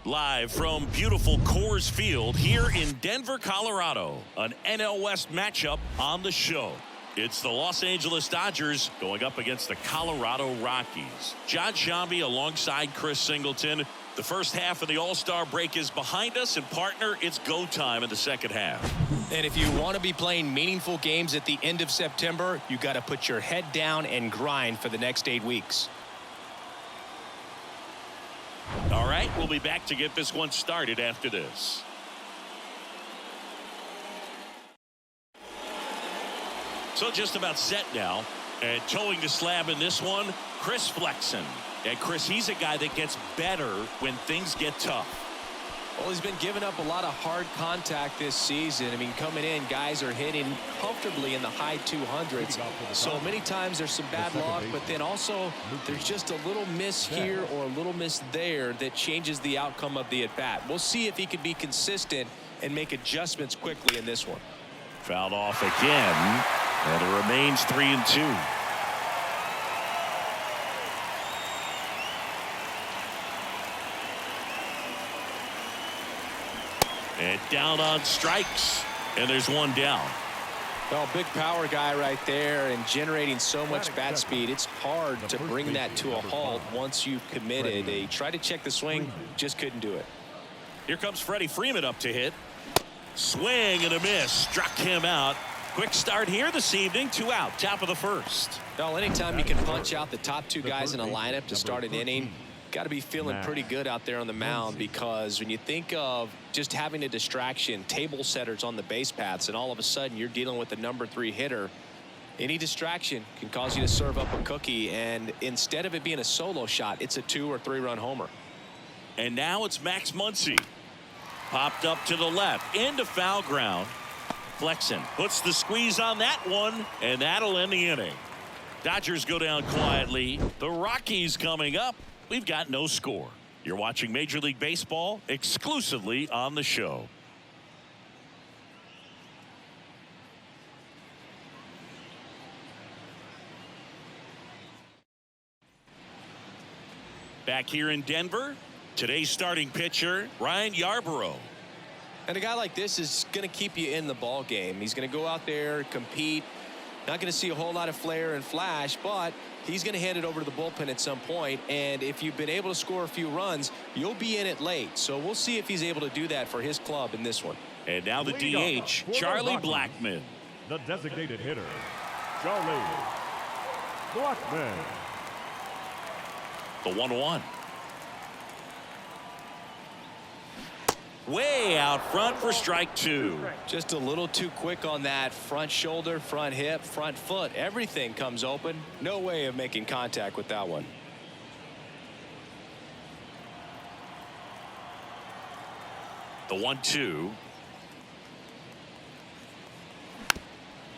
Live from beautiful Coors Field here in Denver, Colorado, an NL West matchup on the show. It's the Los Angeles Dodgers going up against the Colorado Rockies. John Shambi alongside Chris Singleton. The first half of the All-Star break is behind us, and partner, it's go time in the second half. And if you want to be playing meaningful games at the end of September, you got to put your head down and grind for the next 8 weeks. All right, we'll be back to get this one started after this. So just about set now, and towing the slab in this one, Chris Flexen. And Chris, he's a guy that gets better when things get tough. Well, he's been giving up a lot of hard contact this season. I mean, coming in, guys are hitting comfortably in the high 200s. So many times there's some bad luck, but then also there's just a little miss here or a little miss there that changes the outcome of the at-bat. We'll see if he can be consistent and make adjustments quickly in this one. Fouled off again, and it remains 3-2. And down on strikes, and there's one down. Well, big power guy right there and generating so much bat speed. It's hard to bring that to a halt once you've committed. They tried to check the swing, just couldn't do it. Here comes Freddie Freeman up to hit. Swing and a miss, struck him out. Quick start here this evening, 2 out, top of the first. Well, anytime you can punch out the top 2 guys in a lineup to start an inning, got to be feeling pretty good out there on the mound, because when you think of just having a distraction, table setters on the base paths, and all of a sudden you're dealing with the number 3 hitter, any distraction can cause you to serve up a cookie, and instead of it being a solo shot, it's a 2 or 3 run homer. And now it's Max Muncy. Popped up to the left into foul ground. Flexen puts the squeeze on that one, and that'll end the inning. Dodgers go down quietly. The Rockies coming up. We've got no score. You're watching Major League Baseball exclusively on the show. Back here in Denver, today's starting pitcher, Ryan Yarbrough. And a guy like this is going to keep you in the ball game. He's going to go out there, compete. Not going to see a whole lot of flair and flash, but he's going to hand it over to the bullpen at some point. And if you've been able to score a few runs, you'll be in it late. So we'll see if he's able to do that for his club in this one. And now the DH, Charlie Blackmon. The designated hitter, Charlie Blackmon. The 1-1. Way out front for strike 2. Just a little too quick on that front shoulder, front hip, front foot. Everything comes open. No way of making contact with that one. The 1-2.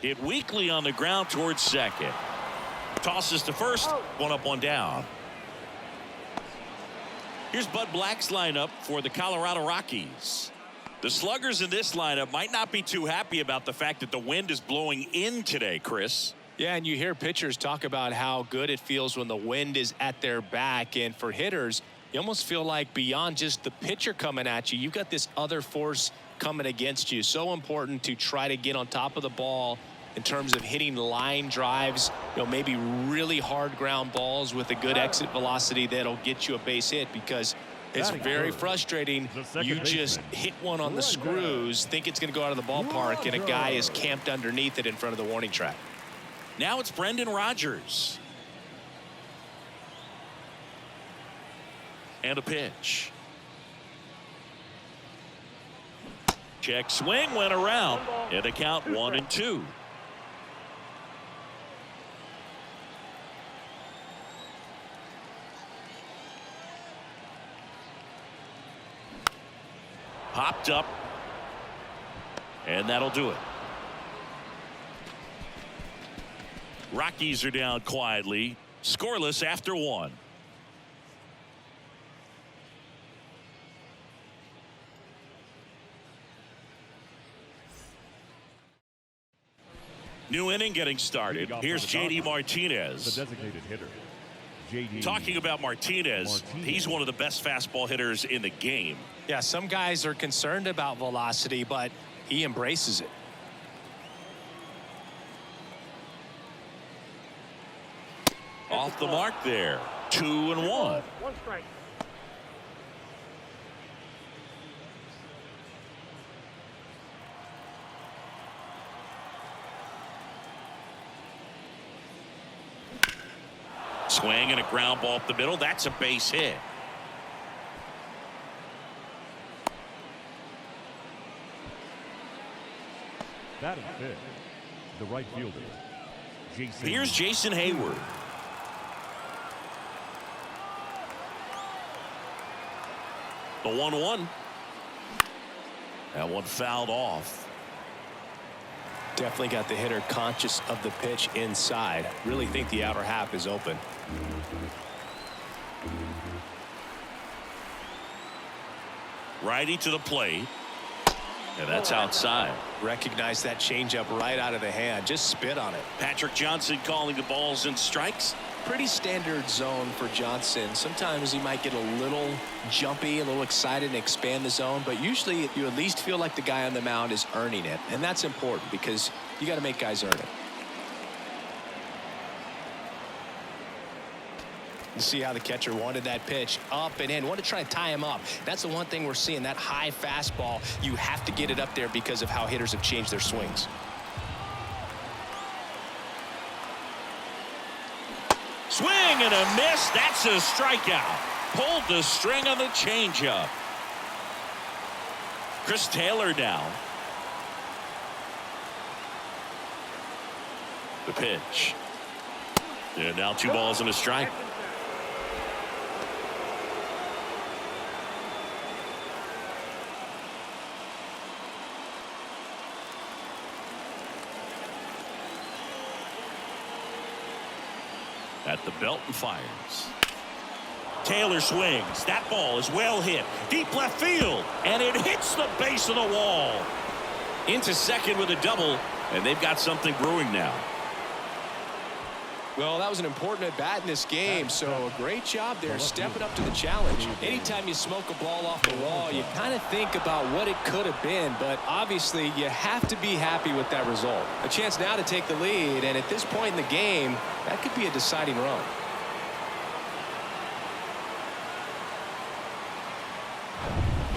Hit weakly on the ground towards second. Tosses to first. 1 up, 1 down. Here's Bud Black's lineup for the Colorado Rockies. The sluggers in this lineup might not be too happy about the fact that the wind is blowing in today, Chris. Yeah, and you hear pitchers talk about how good it feels when the wind is at their back. And for hitters, you almost feel like beyond just the pitcher coming at you, you've got this other force coming against you. So important to try to get on top of the ball in terms of hitting line drives, maybe really hard ground balls with a good exit velocity that'll get you a base hit, because it's very frustrating. You just hit one on the screws, think it's going to go out of the ballpark, and a guy is camped underneath it in front of the warning track. Now it's Brendan Rodgers. And a pitch. Check swing, went around, and the count 1-2. Popped up, and that'll do it. Rockies are down quietly, scoreless after 1. New inning getting started. Here's J.D. Martinez. The designated hitter, Talking about Martinez, he's one of the best fastball hitters in the game. Yeah, some guys are concerned about velocity, but he embraces it. Off the mark there. 2-1. One strike. Swing and a ground ball up the middle. That's a base hit. Batting fifth, the right fielder, Jason. Here's Jason Hayward. The 1-1. That one fouled off. Definitely got the hitter conscious of the pitch inside. Really think the outer half is open. Righty to the plate. And that's outside. Recognize that changeup right out of the hand. Just spit on it. Patrick Johnson calling the balls and strikes. Pretty standard zone for Johnson. Sometimes he might get a little jumpy, a little excited and expand the zone, but usually you at least feel like the guy on the mound is earning it, and that's important because you got to make guys earn it. You see how the catcher wanted that pitch up and in. Want to try to tie him up. That's the one thing we're seeing, that high fastball. You have to get it up there because of how hitters have changed their swings. Swing and a miss. That's a strikeout. Pulled the string on the changeup. Chris Taylor now. The pitch. And now 2 balls and a strike. At the belt and fires. Taylor swings. That ball is well hit. Deep left field. And it hits the base of the wall. Into second with a double. And they've got something brewing now. Well, that was an important at bat in this game, so a great job there stepping up to the challenge. Anytime you smoke a ball off the wall, you kind of think about what it could have been, but obviously you have to be happy with that result. A chance now to take the lead, and at this point in the game, that could be a deciding run.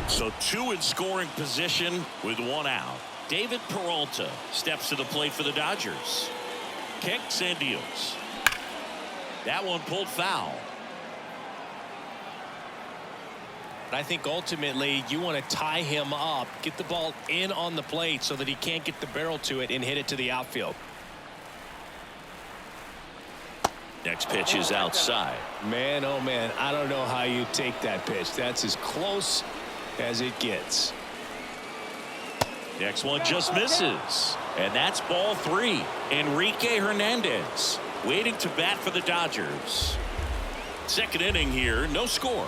So 2 in scoring position with 1 out. David Peralta steps to the plate for the Dodgers. Kicks and deals. That one pulled foul. I think ultimately you want to tie him up, get the ball in on the plate so that he can't get the barrel to it and hit it to the outfield. Next pitch is outside. Man, oh man, I don't know how you take that pitch. That's as close as it gets. Next one just misses. And that's ball 3. Enrique Hernandez waiting to bat for the Dodgers. Second inning here, no score.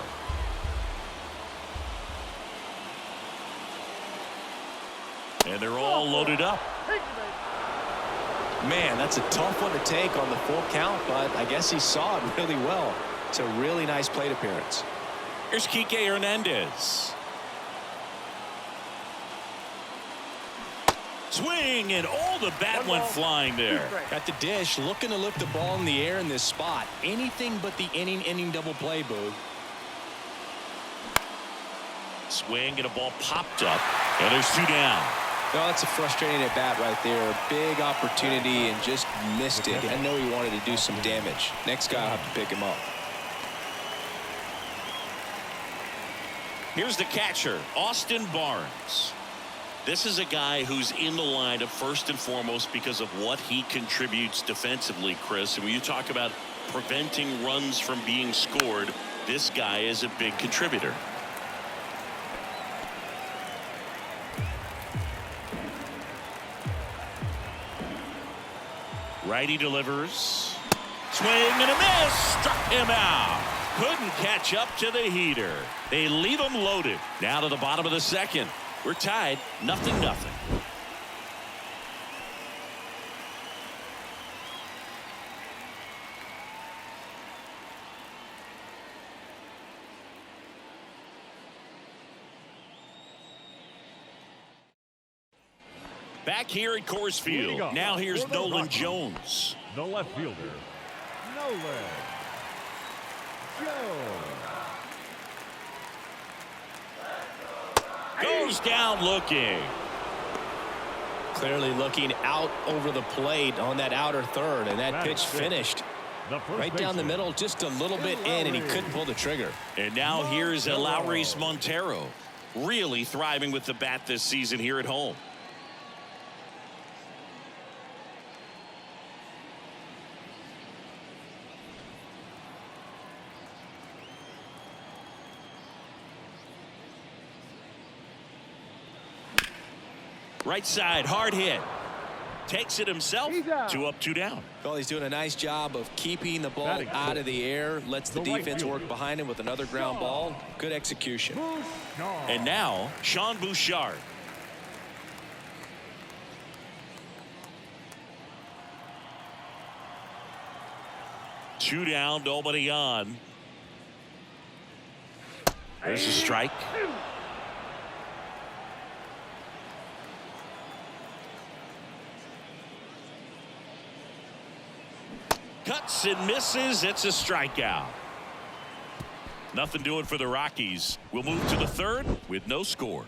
And they're all loaded up. Man, that's a tough one to take on the full count, but I guess he saw it really well. It's a really nice plate appearance. Here's Kike Hernandez. Swing, and all the bat went flying there. At the dish, looking to lift the ball in the air in this spot. Anything but the inning double play, Boog. Swing, and a ball popped up, and there's 2 down. No, that's a frustrating at bat right there. A big opportunity and just missed it. I know he wanted to do some damage. Next guy will have to pick him up. Here's the catcher, Austin Barnes. This is a guy who's in the lineup first and foremost because of what he contributes defensively, Chris. And when you talk about preventing runs from being scored, this guy is a big contributor. Righty delivers. Swing and a miss. Struck him out. Couldn't catch up to the heater. They leave him loaded. Now to the bottom of the second. We're tied, 0-0. Back here at Coors Field. Now here's Nolan Jones. The left fielder, Nolan Jones. Goes down looking. Clearly looking out over the plate on that outer third, and that pitch finished right down the middle, just a little bit in, and he couldn't pull the trigger. And now here's Elauris Montero, really thriving with the bat this season here at home. Right side, hard hit. Takes it himself. 2 up, 2 down. Well, he's doing a nice job of keeping the ball out of the air. Lets the defense work behind him with another ground ball. Good execution. And now, Sean Bouchard. Two down, nobody on. There's a strike. Cuts and misses. It's a strikeout. Nothing doing for the Rockies. We'll move to the third with no score.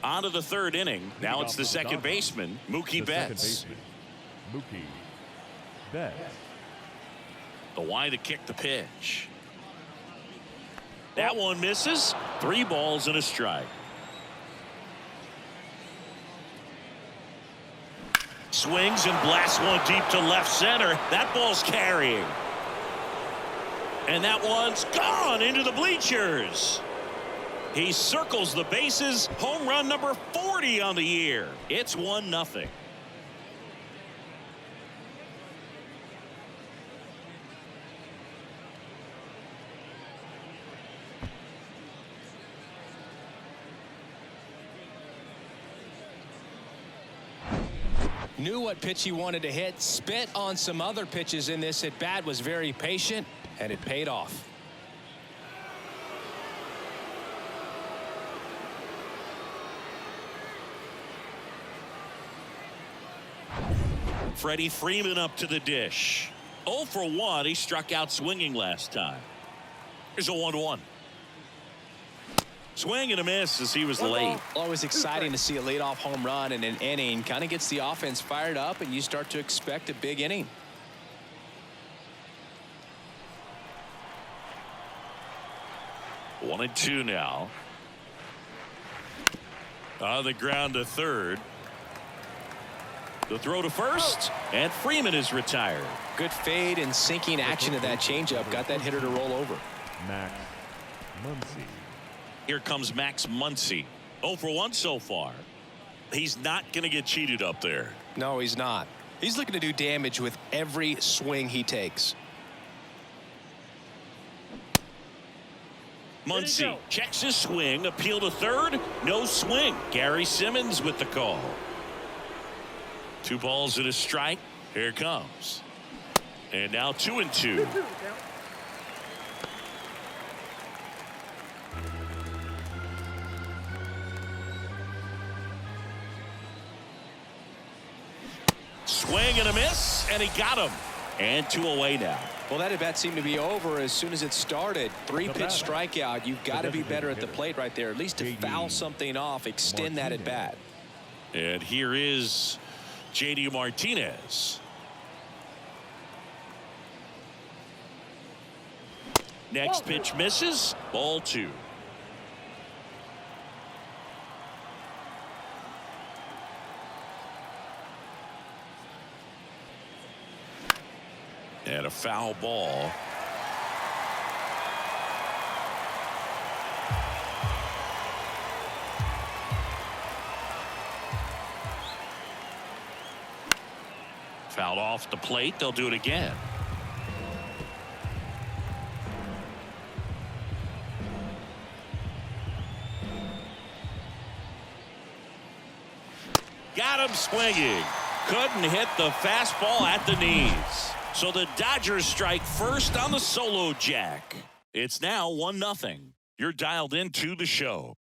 On to the third inning. Now it's the second baseman, Mookie Betts. Mookie Betts. The Y to kick the pitch. That one misses. 3 balls and a strike. Swings and blasts one deep to left center. That ball's carrying. And that one's gone into the bleachers. He circles the bases. Home run number 40 on the year. It's 1-0. Knew what pitch he wanted to hit. Spit on some other pitches in this at bat. Was very patient, and it paid off. Freddie Freeman up to the dish. 0 for 1. He struck out swinging last time. Here's a 1-1. Swing and a miss as he was late. Always exciting to see a leadoff home run in an inning. Kind of gets the offense fired up, and you start to expect a big inning. One and 2 now. On the ground to third. The throw to first, and Freeman is retired. Good fade and sinking action of that changeup. Got that hitter to roll over. Max Muncy. Here comes Max Muncy. 0 for 1 so far. He's not going to get cheated up there. No, he's not. He's looking to do damage with every swing he takes. Muncy checks his swing. Appeal to third. No swing. Gary Simmons with the call. 2 balls and a strike. Here it comes. And now 2 and 2. Swing and a miss, and he got him. And 2 away now. Well, that at bat seemed to be over as soon as it started. 3-pitch strikeout. You've got to be better at the plate right there, at least to foul something off, extend that at bat. And here is J.D. Martinez. Next pitch misses. Ball 2. And a foul ball. Fouled off the plate. They'll do it again. Got him swinging. Couldn't hit the fastball at the knees. So the Dodgers strike first on the solo jack. It's now 1-0. You're dialed into the show.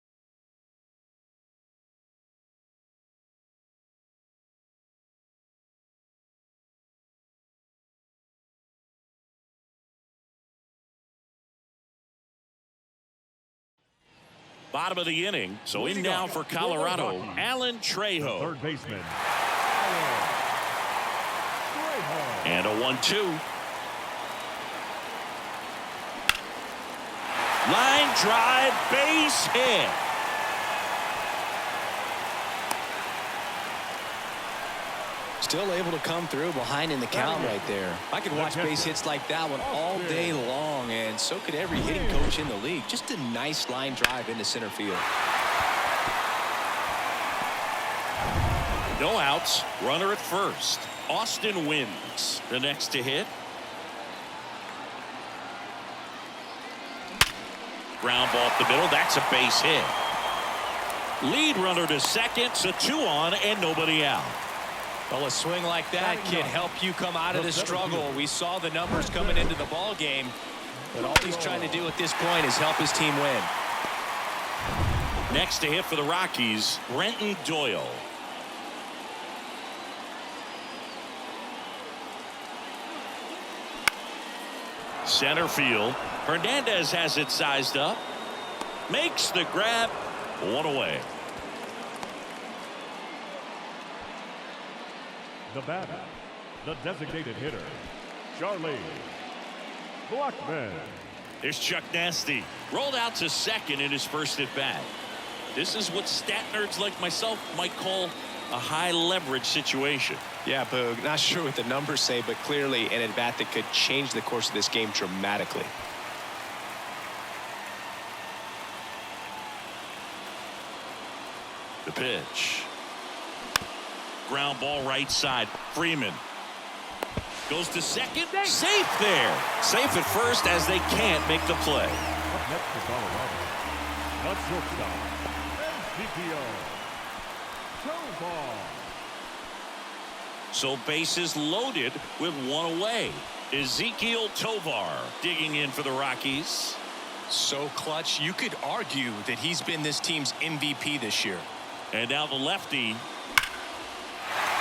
Bottom of the inning. So in now for Colorado, Alan Trejo. Third baseman. And a 1-2. Line drive, base hit. Still able to come through behind in the count right there. I could watch base hits like that one all day long, and so could every hitting coach in the league. Just a nice line drive into center field. No outs, runner at first. Austin wins the next to hit. Ground ball up the middle. That's a base hit. Lead runner to second. So 2 on and nobody out. Well, a swing like that can help you come out of this struggle. We saw the numbers coming into the ball game, but all he's trying to do at this point is help his team win. Next to hit for the Rockies, Brenton Doyle. Center field. Hernandez has it sized up. Makes the grab. 1 away. The batter, the designated hitter, Charlie Blackmon. There's Chuck Nasty. Rolled out to second in his first at bat. This is what stat nerds like myself might call a high leverage situation. Yeah, Boog, not sure what the numbers say, but clearly an at bat that could change the course of this game dramatically. The pitch. Ground ball right side. Freeman goes to second. Safe there. Safe at first as they can't make the play. Up next for Colorado, the shortstop, Ezekiel Tovar. So bases loaded with 1 away. Ezekiel Tovar digging in for the Rockies. So clutch, you could argue that he's been this team's MVP this year. And now the lefty.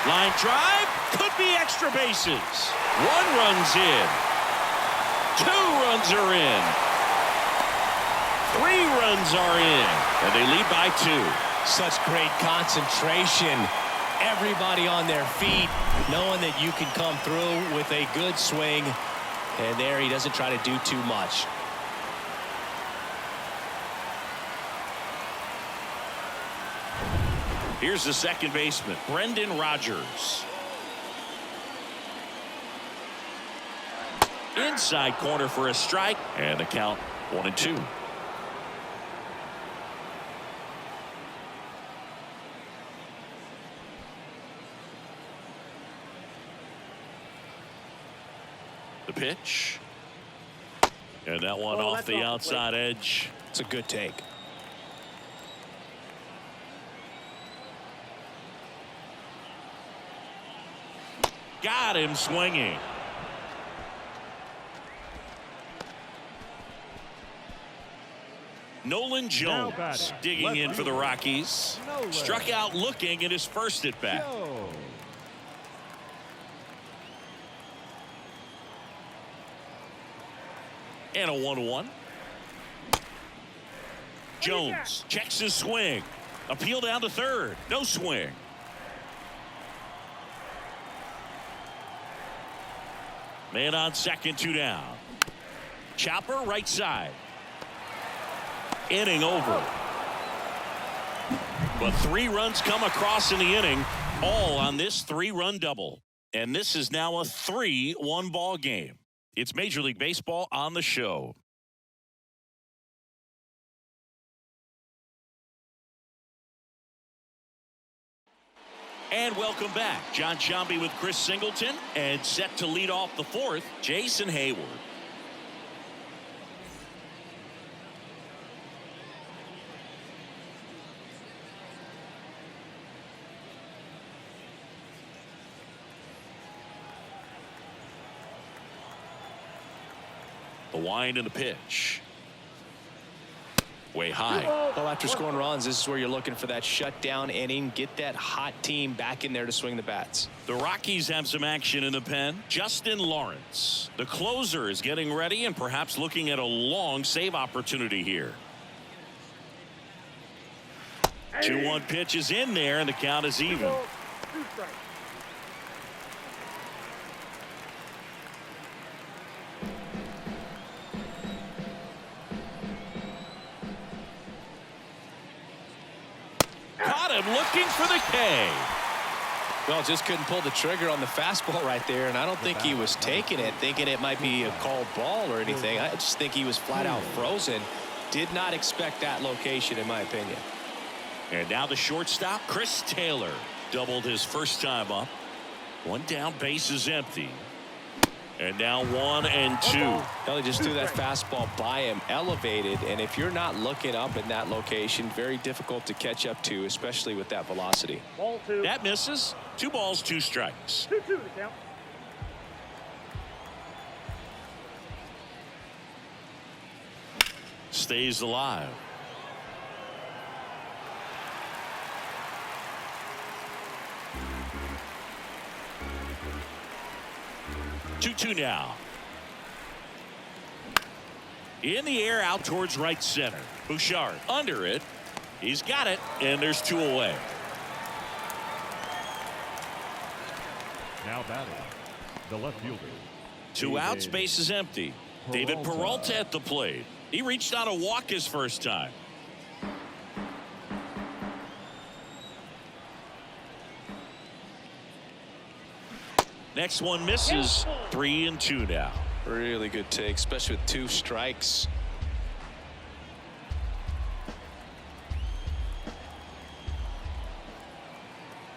Line drive. Could be extra bases. 1 run's in. 2 runs are in. 3 runs are in. And they lead by 2. Such great concentration. Everybody on their feet, knowing that you can come through with a good swing. And there he doesn't try to do too much. Here's the second baseman, Brendan Rodgers. Inside corner for a strike, and the count 1-2. The pitch. And that one off the outside edge. It's a good take. Got him swinging. Nolan Jones digging in for the Rockies. Struck out looking in his first at bat. And a 1-1. Jones checks his swing. Appeal down to third. No swing. Man on second, 2 down. Chopper right side. Inning over. But 3 runs come across in the inning, all on this 3-run double. And this is now a 3-1 ball game. It's Major League Baseball on the show. And welcome back. John Sciambi with Chris Singleton, and set to lead off the 4th, Jason Hayward. The wind and the pitch. Way high. Well, after scoring runs, this is where you're looking for that shutdown inning. Get that hot team back in there to swing the bats. The Rockies have some action in the pen. Justin Lawrence, the closer, is getting ready and perhaps looking at a long save opportunity here. 2-1 pitch is in there and the count is even. Caught him looking for the K. Well, just couldn't pull the trigger on the fastball right there, and I don't think he was taking it, thinking it might be a called ball or anything. I just think he was flat out frozen. Did not expect that location, in my opinion. And now the shortstop, Chris Taylor, doubled his first time up. One down, base is empty. And now 1-2. They just threw that fastball by him, elevated, and if you're not looking up in that location, very difficult to catch up to, especially with that velocity. Ball 2. That misses. 2 balls, 2 strikes. 2-2 the count. Stays alive. Two now. In the air out towards right center. Bouchard under it. He's got it, and there's 2 away. Now batting, the left fielder. 2 outs, base is empty. David Peralta at the plate. He reached out a walk his first time. Next one misses. 3-2 now. Really good take, especially with 2 strikes.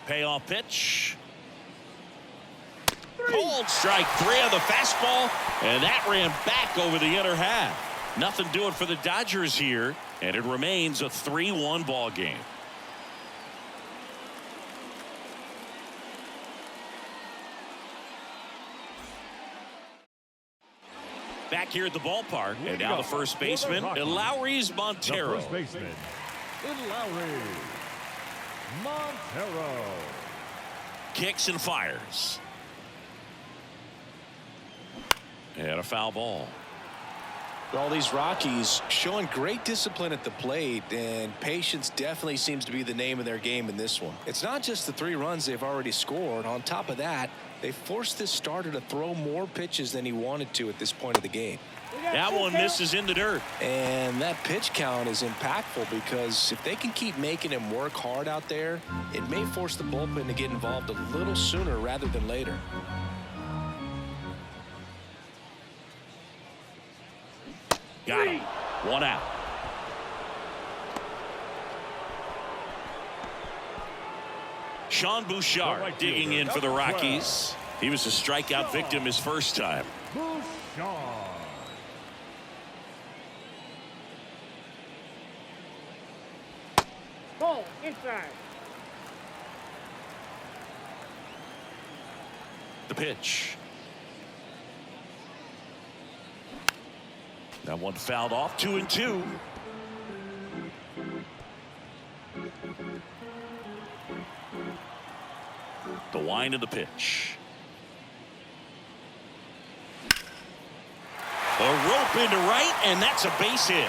Payoff pitch. Cold strike 3 on the fastball, and that ran back over the inner half. Nothing doing for the Dodgers here, and it remains a 3-1 ball game. Back here at the ballpark, and now the first baseman, Eleuris Montero. The first baseman, Eleuris Montero. Kicks and fires. And a foul ball. All these Rockies showing great discipline at the plate, and patience definitely seems to be the name of their game in this one. It's not just the 3 runs they've already scored. On top of that, they forced this starter to throw more pitches than he wanted to at this point of the game. That one misses in the dirt. And that pitch count is impactful because if they can keep making him work hard out there, it may force the bullpen to get involved a little sooner rather than later. Got him. 1 out. Sean Bouchard digging in for the Rockies. He was a strikeout victim his first time. Bouchard. Ball inside. The pitch. That one fouled off. 2-2. The wind of the pitch. A rope into right, and that's a base hit.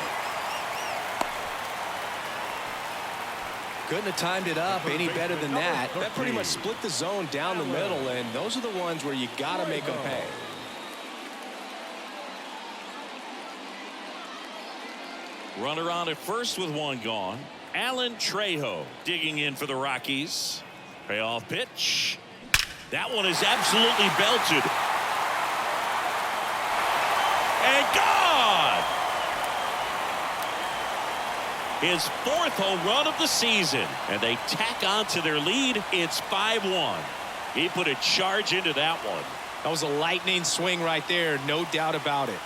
Couldn't have timed it up any better than that. That pretty much split the zone down the middle, and those are the ones where you got to make them pay. Runner on at first with 1 gone. Alan Trejo digging in for the Rockies. Payoff pitch. That one is absolutely belted. And gone! His 4th home run of the season. And they tack on to their lead. It's 5-1. He put a charge into that one. That was a lightning swing right there, no doubt about it.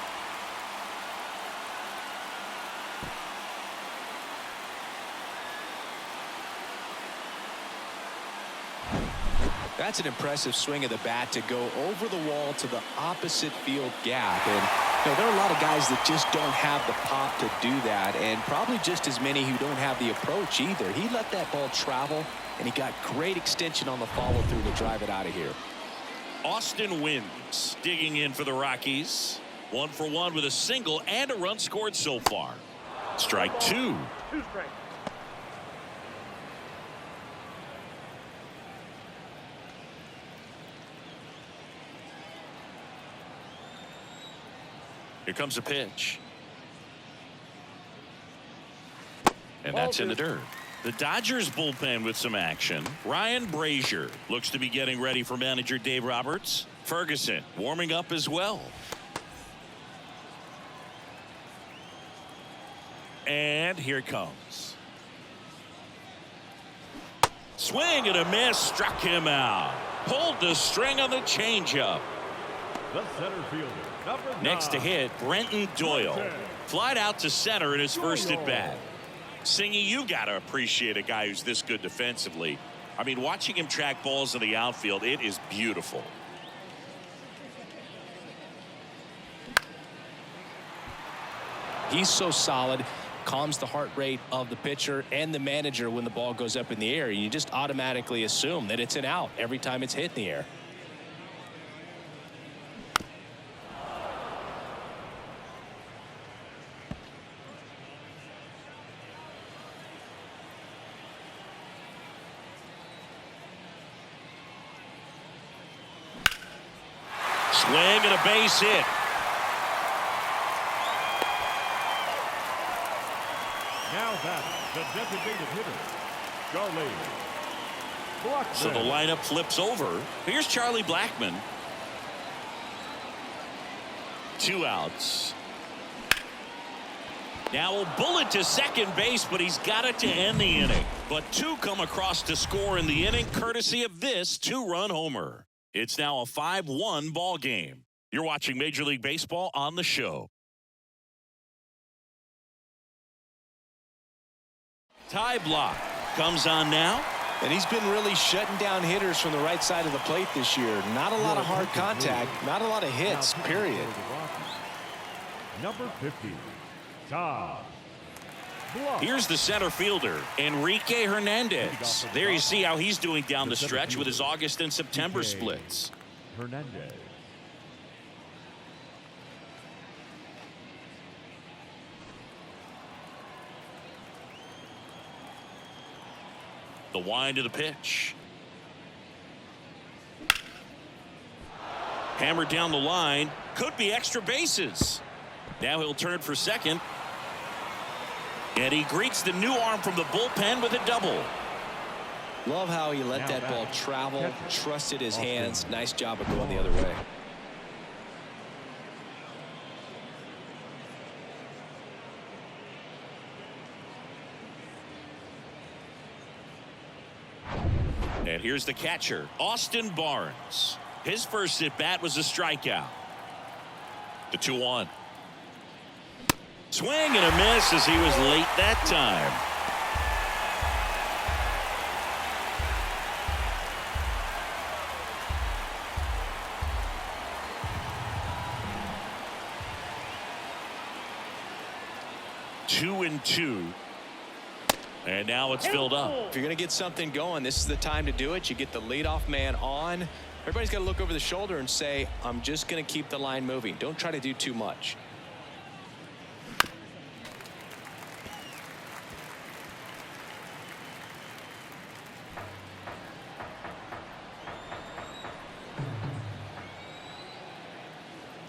That's an impressive swing of the bat to go over the wall to the opposite field gap. And You know, there are a lot of guys that just don't have the pop to do that, and probably just as many who don't have the approach either. He let that ball travel, and he got great extension on the follow-through to drive it out of here. Austin Wynns digging in for the Rockies. 1 for 1 with a single and a run scored so far. Strike 2. Here comes a pitch. And that's in the dirt. The Dodgers bullpen with some action. Ryan Brazier looks to be getting ready for manager Dave Roberts. Ferguson warming up as well. And here it comes. Swing and a miss, struck him out. Pulled the string on the changeup. The center fielder, number 9. Next to hit, Brenton Doyle. Flied out to center in his first at bat. Singy, you got to appreciate a guy who's this good defensively. I mean, watching him track balls in the outfield, it is beautiful. He's so solid, calms the heart rate of the pitcher and the manager when the ball goes up in the air. You just automatically assume that it's an out every time it's hit in the air. Swing and a base hit. Now batting, the designated hitter, Charlie Blackmon. So the lineup flips over. Here's Charlie Blackmon. 2 outs. Now a bullet to second base, but he's got it to end the inning. But 2 come across to score in the inning, courtesy of this 2-run homer. It's now a 5-1 ball game. You're watching Major League Baseball on the show. Ty Blach comes on now. And he's been really shutting down hitters from the right side of the plate this year. Not a lot of hard contact, not a lot of hits, period. Number 50, Ty Blach. Here's the center fielder, Enrique Hernandez. There you see how he's doing down the stretch with his August and September splits. Hernandez. The wind of the pitch. Hammered down the line. Could be extra bases. Now he'll turn for second. And he greets the new arm from the bullpen with a double. Love how he let that ball travel, trusted his hands. Nice job of going the other way. And here's the catcher, Austin Barnes. His first at bat was a strikeout. The 2-1. Swing and a miss as he was late that time. Two and two. And now it's filled up. If you're going to get something going, this is the time to do it. You get the leadoff man on. Everybody's got to look over the shoulder and say, I'm just going to keep the line moving. Don't try to do too much.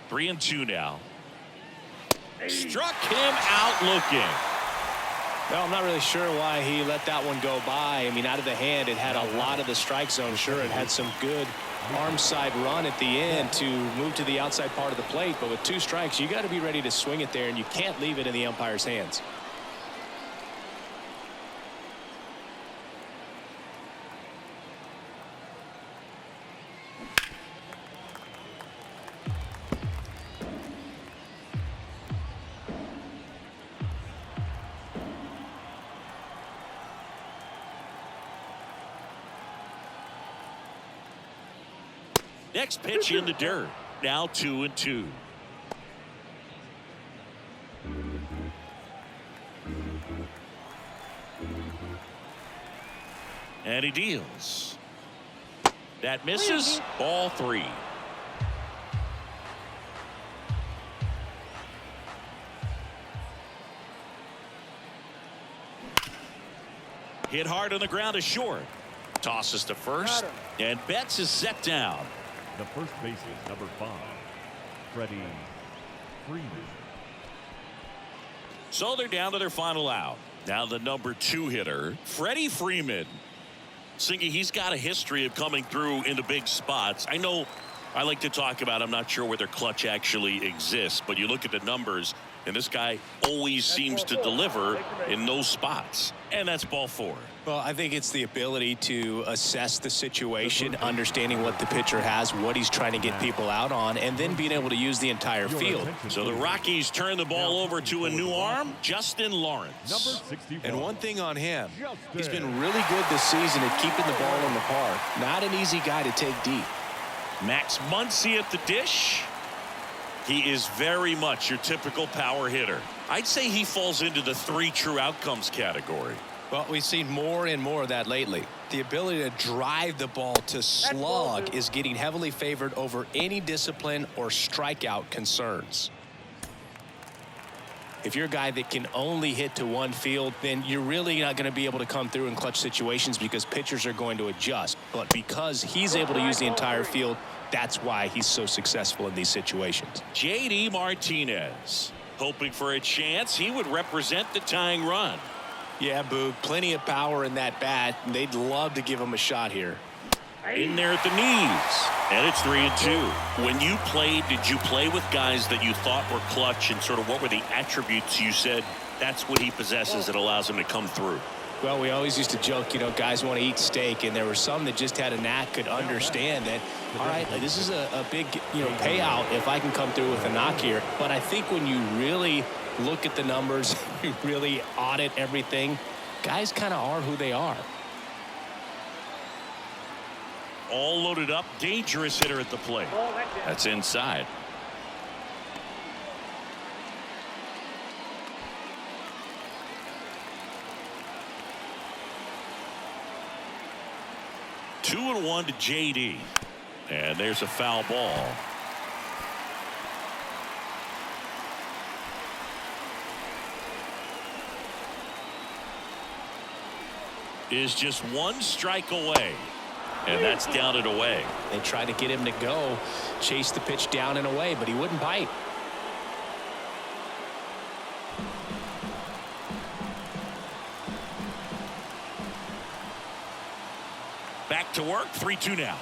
Three and two now. Struck him out looking. Well, I'm not really sure why he let that one go by. I mean, out of the hand, it had a lot of the strike zone. Sure, it had some good arm side run at the end to move to the outside part of the plate. But with 2 strikes, you got to be ready to swing it there, and you can't leave it in the umpire's hands. Next pitch in the dirt. Now 2 and 2. And he deals. That misses. Ball 3. Hit hard on the ground to short. Tosses to first. And Betts is set down. The first baseman, number 5, Freddie Freeman. So they're down to their final out. Now the number 2 hitter, Freddie Freeman. Singy, he's got a history of coming through into big spots. I know I like to talk about, I'm not sure whether clutch actually exists, but you look at the numbers, and this guy always seems to deliver in those spots. And that's ball 4. Well, I think it's the ability to assess the situation, understanding what the pitcher has, what he's trying to get people out on, and then being able to use the entire field. So the Rockies turn the ball over to a new arm, Justin Lawrence. Number 61. And one thing on him, he's been really good this season at keeping the ball in the park. Not an easy guy to take deep. Max Muncy at the dish. He is very much your typical power hitter. I'd say he falls into the 3 true outcomes category. Well, we've seen more and more of that lately. The ability to drive the ball to slug is getting heavily favored over any discipline or strikeout concerns. If you're a guy that can only hit to one field, then you're really not going to be able to come through in clutch situations because pitchers are going to adjust. But because he's able to use the entire field, that's why he's so successful in these situations. J.D. Martinez hoping for a chance. He would represent the tying run. Yeah, Boog, plenty of power in that bat. They'd love to give him a shot here. In there at the knees. And it's 3-2. When you played, did you play with guys that you thought were clutch, and sort of what were the attributes you said that's what he possesses that allows him to come through? Well, we always used to joke, you know, guys want to eat steak, and there were some that just had a knack, could understand that, all right, this is a big, payout if I can come through with a knock here. But I think when you really look at the numbers, you really audit everything, guys kind of are who they are. All loaded up, dangerous hitter at the plate. That's inside. Two and 1 to J.D. And there's a foul ball. Is just 1 strike away. And that's down and away. They tried to get him to go, chase the pitch down and away, but he wouldn't bite. Back to work, 3-2 now.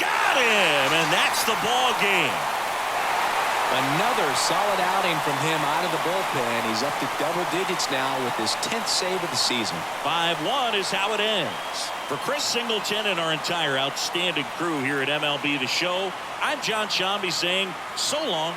Got him, and that's the ball game. Another solid outing from him out of the bullpen. He's up to double digits now with his 10th save of the season. 5-1 is how it ends. For Chris Singleton and our entire outstanding crew here at MLB The Show, I'm John Shambi saying so long